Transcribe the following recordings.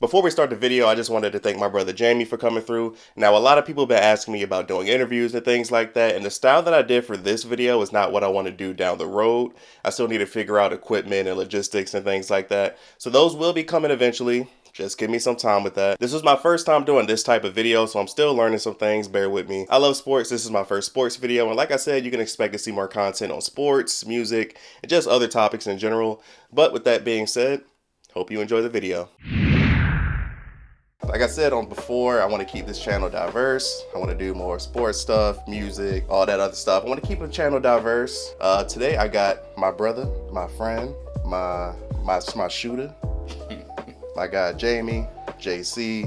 Before we start the video, I just wanted to thank my brother Jamie for coming through. Now, a lot of people have been asking me about doing interviews and things like that, and the style that I did for this video is not what I want to do down the road. I still need to figure out equipment and logistics and things like that. So those will be coming eventually. Just give me some time with that. This was my first time doing this type of video, so I'm still learning some things. Bear with me. I love sports. This is my first sports video, and like I said, you can expect to see more content on sports, music, and just other topics in general. But with that being said, hope you enjoy the video. Like I said on before, I want to keep this channel diverse. I want to do more sports stuff, music, all that other stuff. I want to keep the channel diverse. Today I got my brother, my friend, my shooter. I got Jamie, JC,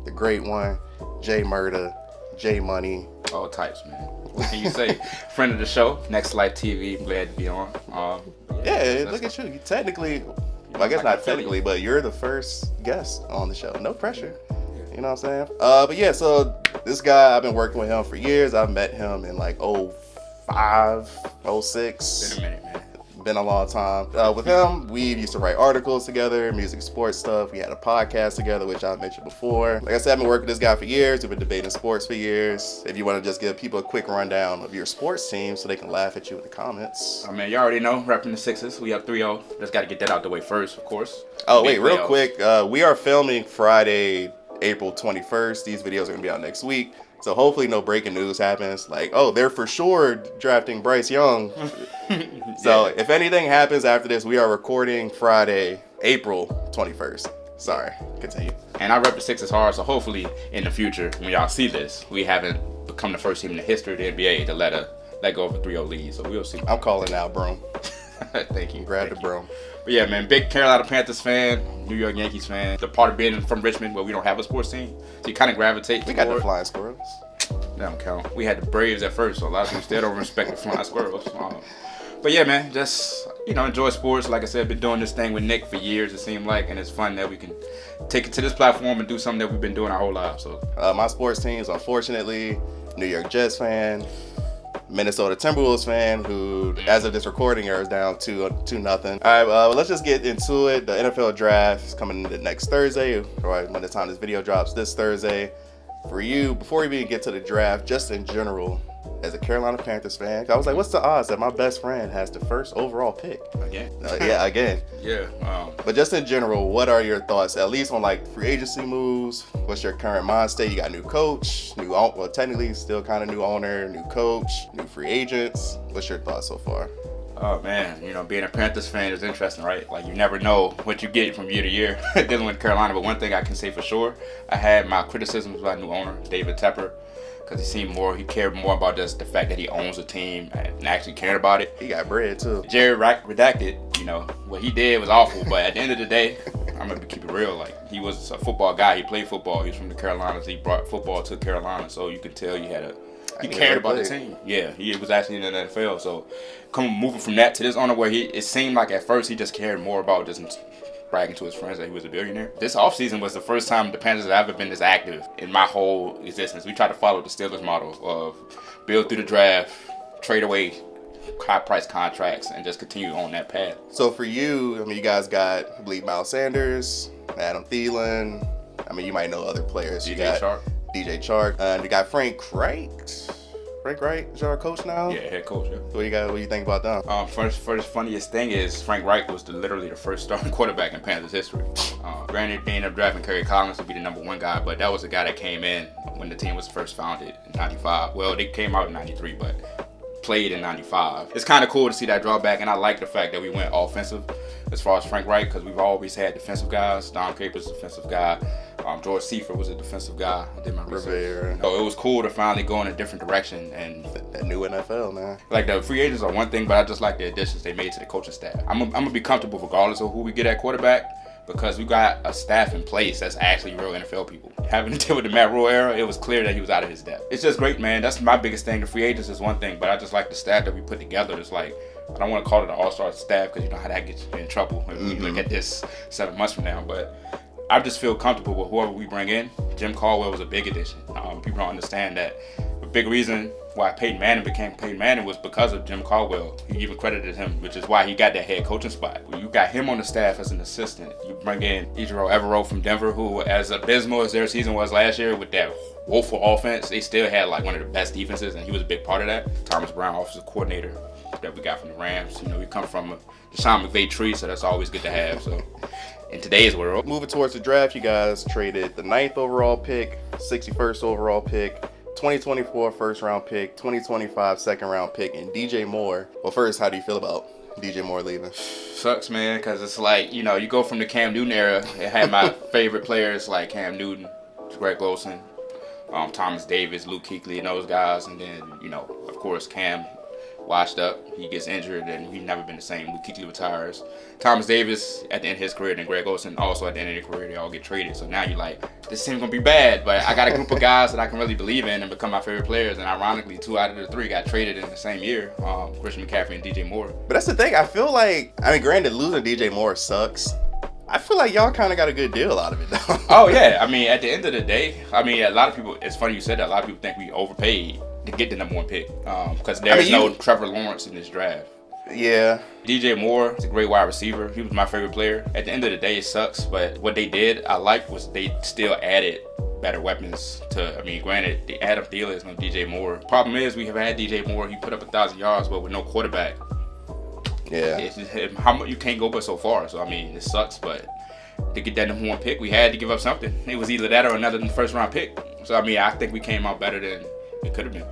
the great one, J Murder, J Money. All types, man. What can you say? Friend of the show, Next Life TV. I'm glad to be on. Look at you. You technically, well, I guess not technically, but you're the first guest on the show. No pressure. You know what I'm saying? But yeah, so this guy, I've been working with him for years. I met him in like 05, 06. Been a minute, man. Been a long time. With him, we used to write articles together, music, sports stuff. We had a podcast together, which I mentioned before. Like I said, I've been working with this guy for years. We've been debating sports for years. If you want to just give people a quick rundown of your sports team so they can laugh at you in the comments. I mean, you already know, repping the Sixers. We up 3-0. Just got to get that out the way first, of course. Oh, wait, real quick. We are filming Friday, April 21st. These videos are going to be out next week. So hopefully no breaking news happens. Like, oh, they're for sure drafting Bryce Young. So if anything happens after this, we are recording Friday, April 21st. Sorry, continue. And I rep the Sixers hard, so hopefully in the future, when y'all see this, we haven't become the first team in the history of the NBA to let go of a 3-0 lead. So we'll see. I'm calling now, broom. Thank you. Grab the broom. But yeah, man, big Carolina Panthers fan, New York Yankees fan. The part of being from Richmond where we don't have a sports team, so you kind of gravitate. We got the Flying Squirrels. That don't count. We had the Braves at first, so a lot of people still don't respect the Flying Squirrels. But yeah, man, just, enjoy sports. Like I said, been doing this thing with Nick for years, it seemed like, and it's fun that we can take it to this platform and do something that we've been doing our whole lives. So my sports teams, unfortunately, New York Jets fan, Minnesota Timberwolves fan, who, as of this recording, is down 2-0. All right, let's just get into it. The NFL draft is coming in next Thursday, or when the time this video drops, this Thursday. For you, before we even get to the draft, just in general, as a Carolina Panthers fan, I was like, what's the odds that my best friend has the first overall pick? Again? Again. Yeah. But just in general, what are your thoughts, at least on like free agency moves? What's your current mind state? You got a new coach, technically still kind of new owner, new coach, new free agents. What's your thoughts so far? Oh man, being a Panthers fan is interesting, right? Like you never know what you get from year to year dealing with Carolina. But one thing I can say for sure, I had my criticisms about new owner, David Tepper, because he cared more about just the fact that he owns a team and actually cared about it. He got bread too. Jerry redacted, what he did was awful. But at the end of the day, I'm gonna keep it real. Like he was a football guy. He played football. He was from the Carolinas. He brought football to Carolina, so you could tell he cared about the team. Yeah, he was actually in the NFL. So moving from that to this owner where it seemed like at first he just cared more about just bragging to his friends that he was a billionaire. This offseason was the first time the Panthers have ever been this active in my whole existence. We tried to follow the Steelers model of build through the draft, trade away high price contracts, and just continue on that path. So for you, you guys got, I believe, Miles Sanders, Adam Thielen. You might know other players. DJ Chark. And you got Frank Reich. Frank Reich is our coach now? Yeah, head coach, yeah. What do you think about them? First funniest thing is Frank Reich was literally the first starting quarterback in Panthers history. Granted, they ended up drafting Kerry Collins to be the number one guy, but that was the guy that came in when the team was first founded in 95. Well, they came out in 93, but played in 95. It's kind of cool to see that drawback, and I like the fact that we went offensive as far as Frank Reich, because we've always had defensive guys. Don Capers is a defensive guy. George Seifert was a defensive guy. I did my research. So it was cool to finally go in a different direction. And that new NFL, man. Like the free agents are one thing, but I just like the additions they made to the coaching staff. I'm gonna be comfortable regardless of who we get at quarterback, because we got a staff in place that's actually real NFL people. Having to deal with the Matt Rule era, it was clear that he was out of his depth. It's just great, man. That's my biggest thing. The free agents is one thing, but I just like the staff that we put together. It's like, I don't want to call it an all-star staff because you know how that gets you in trouble when you look at this 7 months from now. But I just feel comfortable with whoever we bring in Jim Caldwell was a big addition. People don't understand that. A big reason why Peyton Manning became Peyton Manning was because of Jim Caldwell. He even credited him, which is why he got that head coaching spot. When you got him on the staff as an assistant, you bring in Ejiro Evero from Denver, who, as abysmal as their season was last year with that woeful offense, they still had like one of the best defenses, and he was a big part of that. Thomas Brown, offensive coordinator that we got from the Rams. You know, we come from a Deshaun McVay tree, so that's always good to have. So in today's world. Moving towards the draft, you guys traded the 9th overall pick, 61st overall pick, 2024 first round pick, 2025 second round pick, and DJ Moore. Well, first, how do you feel about DJ Moore leaving? Sucks, man, because it's like, you know, you go from the Cam Newton era. It had my favorite players like Cam Newton, Greg Olsen, Thomas Davis, Luke Kuechly, and those guys. And then, you know, of course, Cam washed up. He gets injured, and he's never been the same. Luke Kuechly retires. Thomas Davis at the end of his career, and Greg Olsen also at the end of their career, they all get traded. So now you're like, this team's going to be bad, but I got a group of guys that I can really believe in and become my favorite players. And ironically, 2 out of the 3 got traded in the same year, Christian McCaffrey and DJ Moore. But that's the thing. I feel like, I mean, granted, losing DJ Moore sucks. I feel like y'all kind of got a good deal out of it, though. Oh, yeah. I mean, at the end of the day, I mean, a lot of people, it's funny you said that. A lot of people think we overpaid to get the number 1 pick because there's no Trevor Lawrence in this draft. Yeah. DJ Moore is a great wide receiver. He was my favorite player. At the end of the day, it sucks, but what they did, I liked, was they still added better weapons to, I mean, granted, the Adam Thielen is no DJ Moore. Problem is, we have had DJ Moore. He put up 1,000 yards, but with no quarterback. Yeah. It's just, you can't go but so far. So, I mean, it sucks, but to get that number 1 pick, we had to give up something. It was either that or another first round pick. So, I mean, I think we came out better than it could have been.